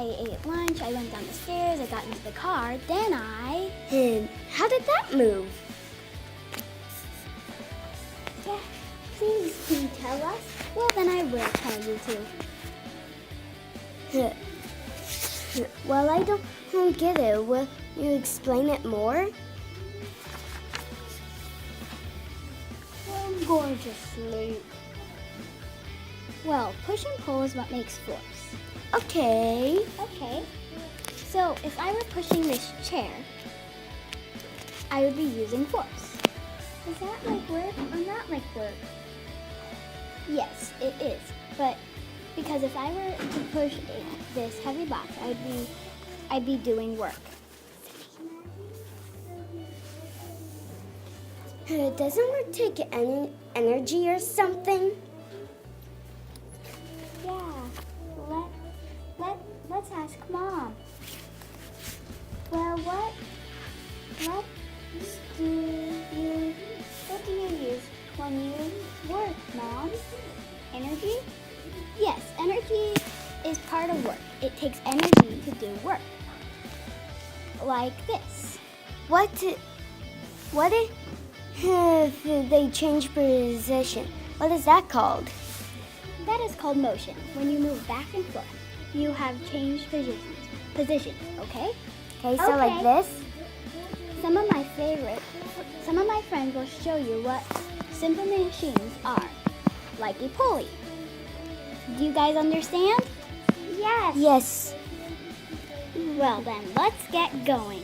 ate lunch, I went down the stairs, I got into the car, then I... And how did that move? Yeah, please, can you tell us? Well, then I will tell you too. Well, I don't get it. Will you explain it more? I'm going to sleep. Well, push and pull is what makes force. Okay. Okay. So if I were pushing this chair, I would be using force. Is that like work or not like work? Yes, it is. But because if I were to push this heavy box, I'd be doing work. Doesn't work take any energy or something? Yeah. Let's ask Mom. Well, what do you use when you work, Mom? Energy? Yes, energy is part of work. It takes energy to do work. Like this. What if they change position? What is that called? That is called motion. When you move back and forth, you have changed positions, okay? Okay, so like this? Some of my friends will show you what simple machines are, like a pulley. Do you guys understand? Yes. Yes. Well then, let's get going.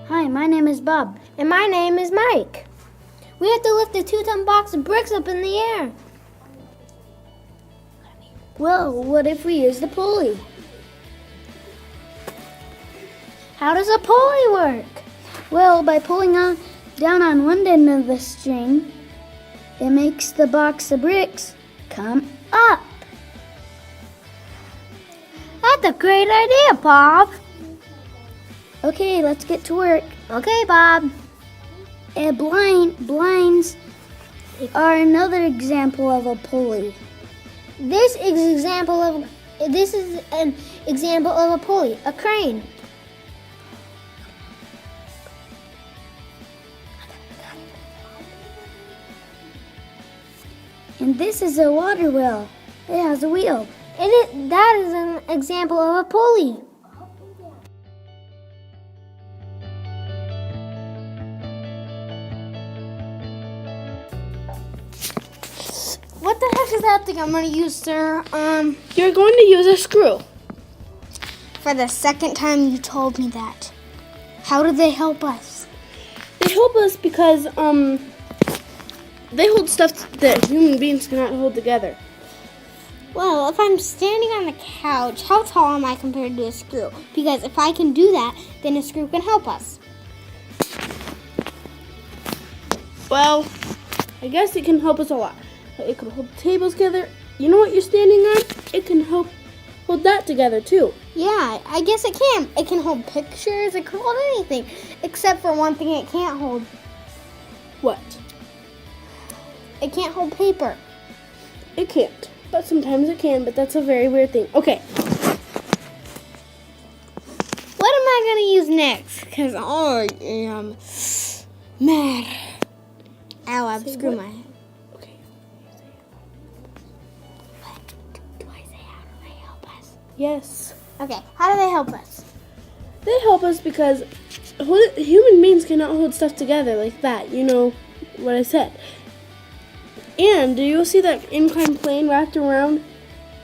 Hi, my name is Bob. And my name is Mike. We have to lift a 2-ton box of bricks up in the air. Well, what if we use the pulley? How does a pulley work? Well, by pulling down on one end of the string, it makes the box of bricks come up. That's a great idea, Bob. Okay, let's get to work. Okay, Bob. And blinds are another example of a pulley. This is an example of a pulley, a crane. And this is a water wheel. It has a wheel. That is an example of a pulley. What the heck is that thing I'm going to use, sir? You're going to use a screw. For the second time you told me that. How do they help us? They help us because they hold stuff that human beings cannot hold together. Well, if I'm standing on the couch, how tall am I compared to a screw? Because if I can do that, then a screw can help us. Well, I guess it can help us a lot. It can hold tables together. You know what you're standing on? It can help hold that together too. Yeah, I guess it can. It can hold pictures. It can hold anything. Except for one thing it can't hold. What? It can't hold paper. It can't. But sometimes it can, but that's a very weird thing. Okay. What am I going to use next? Because I am mad. Ow, I've screwed my head. Okay. Do I say how do they help us? Yes. Okay, how do they help us? They help us because human beings cannot hold stuff together like that. You know what I said. And do you see that inclined plane wrapped around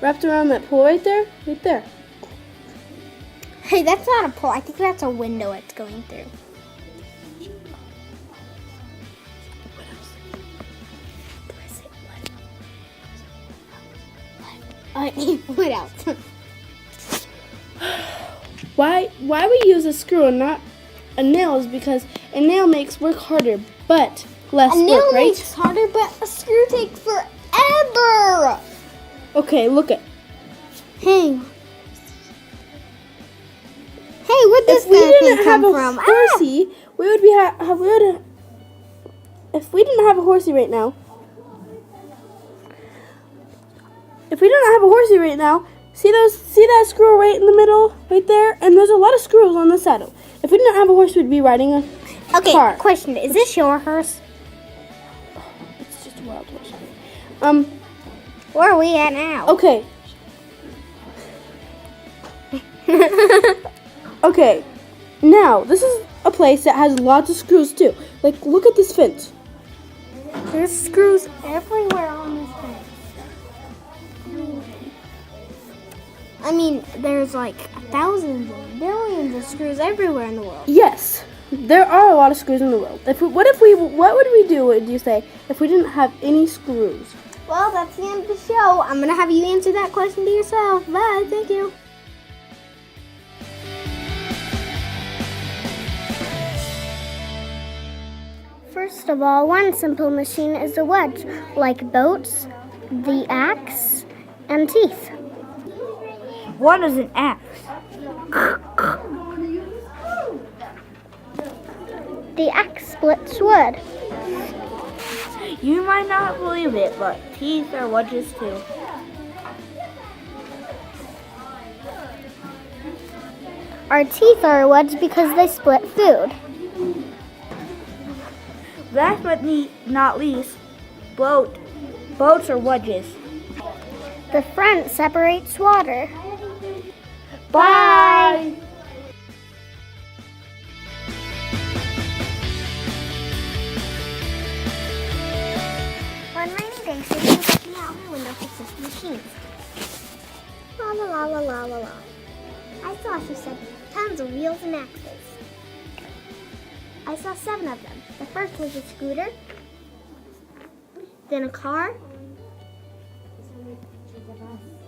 that pole right there? Right there. Hey, that's not a pole. I think that's a window it's going through. What else? Why we use a screw and not a nail is because a nail makes work harder, but less A nail work, right? makes harder, but a screw takes forever. Okay, look at. Hey, where'd this If we thing didn't have come a from? horsey, we would if we didn't have a horsey right now, see that screw right in the middle, right there? And there's a lot of screws on the saddle. If we didn't have a horse, we'd be riding a car. Question. Is this your horse? It's just a wild horse. Where are we at now? Okay. Okay. Now, this is a place that has lots of screws too. Like, look at this fence. There's screws everywhere on this fence. I mean, there's like thousands and billions of screws everywhere in the world. Yes, there are a lot of screws in the world. What would we do, would you say, if we didn't have any screws? Well, that's the end of the show. I'm going to have you answer that question to yourself. Bye. Thank you. First of all, one simple machine is a wedge, like boats, the axe, and teeth. What is an axe? The axe splits wood. You might not believe it, but teeth are wedges too. Our teeth are a wedge because they split food. Last but not least, boats are wedges. The front separates water. Bye! One rainy day, Sadie was looking out her window for sister machines. La la la la la la la. I saw, she said, tons of wheels and axles. I saw 7 of them. The first was a scooter, then a car,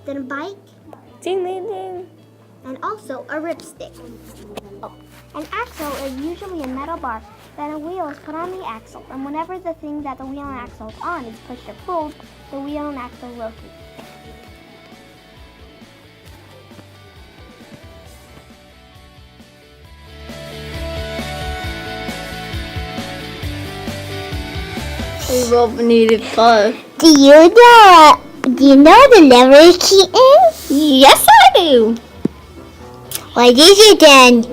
then a bike, Ding ding ding. and also a ripstick. Oh. An axle is usually a metal bar. Then a wheel is put on the axle, and whenever the thing that the wheel and axle is on is pushed or pulled, the wheel and axle rotate. We both needed pause. Do you know the lever kitten? Yes, I do. What is it then?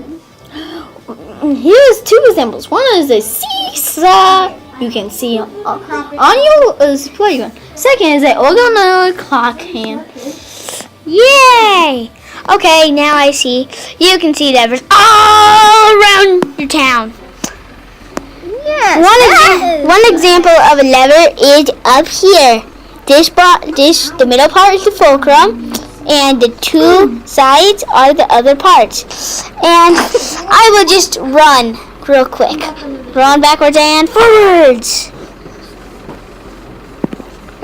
Here's 2 examples. One is a seesaw. You can see on your playground. Second is an organoid clock hand. Yay! Okay, now I see. You can see levers all around your town. Yes. One example of a lever is up here. The middle part is the fulcrum, and the 2 sides are the other parts. And I will just run real quick. Run backwards and forwards.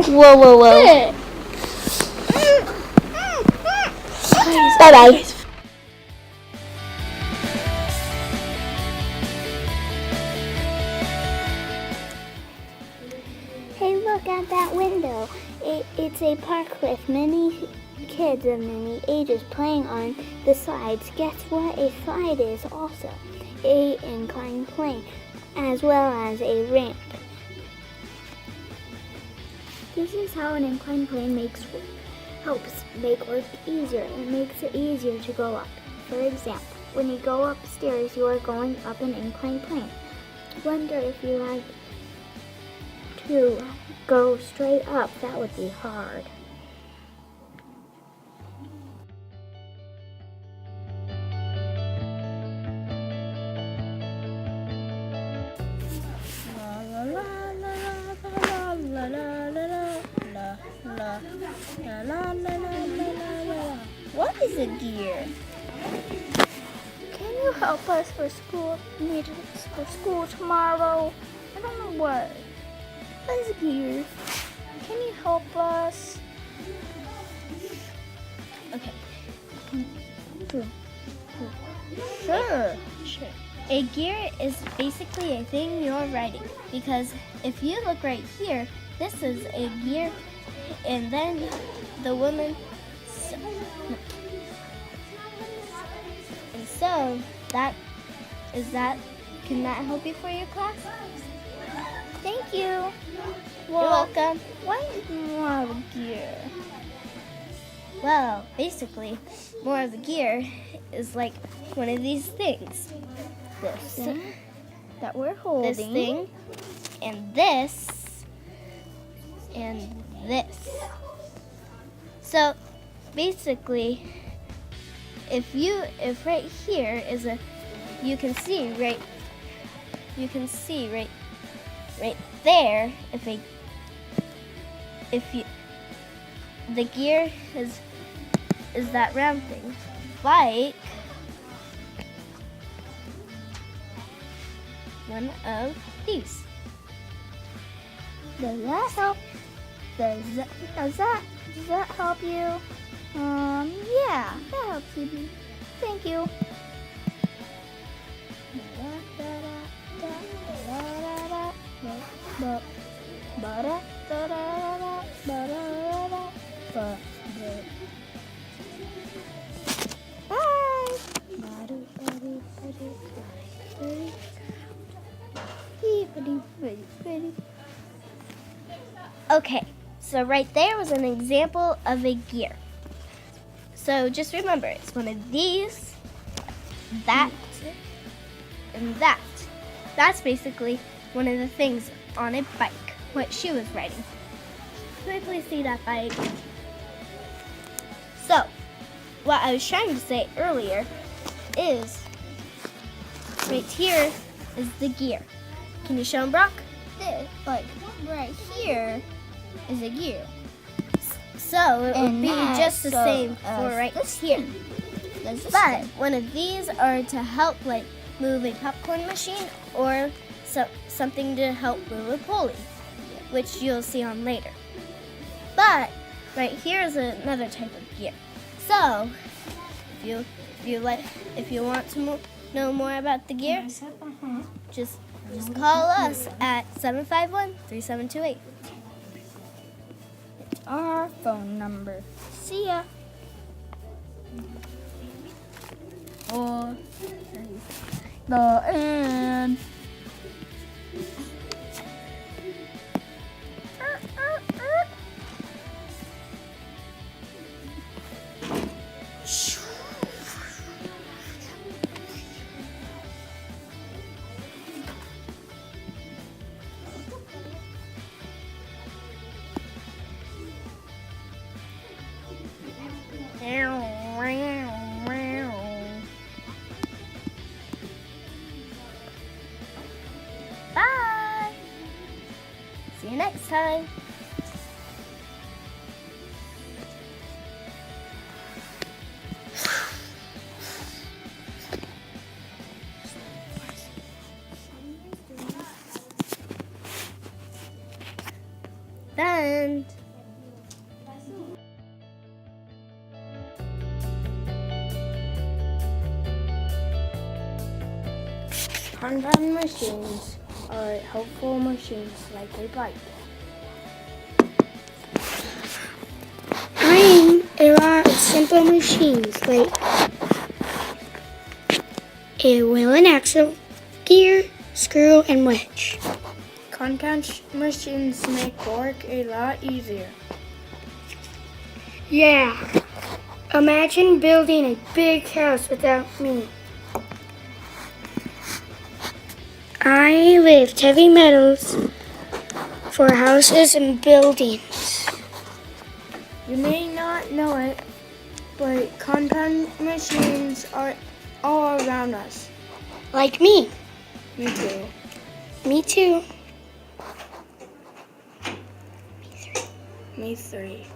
Whoa, whoa, whoa. Bye-bye. Hey, look out that window. It's a park with many kids of many ages playing on the slides. Guess what a slide is also? A inclined plane, as well as a ramp. This is how an inclined plane helps make work easier. It makes it easier to go up. For example, when you go upstairs, you are going up an inclined plane. Wonder if you had to go straight up. That would be hard. What is a gear? Can you help us for school tomorrow? I don't know what. What is gear? Can you help us? Okay. Sure. A gear is basically a thing you're riding, because if you look right here, this is a gear, and then the woman. And so that is that. Can that help you for your class? Thank you. You're Well, welcome. what is more of a gear? Well, basically, more of a gear is like one of these things. This thing that we're holding. This thing, and this, and this. So, basically, if right here is you can see right there, the gear is that round thing, like one of these. Does that help? Does that help you? Yeah, that helps you. Thank you. Okay, so right there was an example of a gear. So just remember, it's one of these, that, and that. That's basically one of the things on a bike, what she was riding. Can I please see that bike? So, what I was trying to say earlier is, right here is the gear. Can you show him, Brock? This, like, right here is a gear. So it would And be that's just the so, same for right here. That's this But thing. one of these are to help like move a popcorn machine or something to help move a pulley, which you'll see on later. But right here is another type of gear. So if you want to know more about the gear, just call us at 751-3728. Our phone number. See ya. Or the end. Bye. See you next time. Done. Kanban machines are helpful machines like a bike. I'm a lot of simple machines like a wheel and axle, gear, screw, and wedge. Kanban machines make work a lot easier. Yeah. Imagine building a big house without me. I lift heavy metals for houses and buildings. You may not know it, but Kanban machines are all around us. Like me. Me too. Me too. Me three.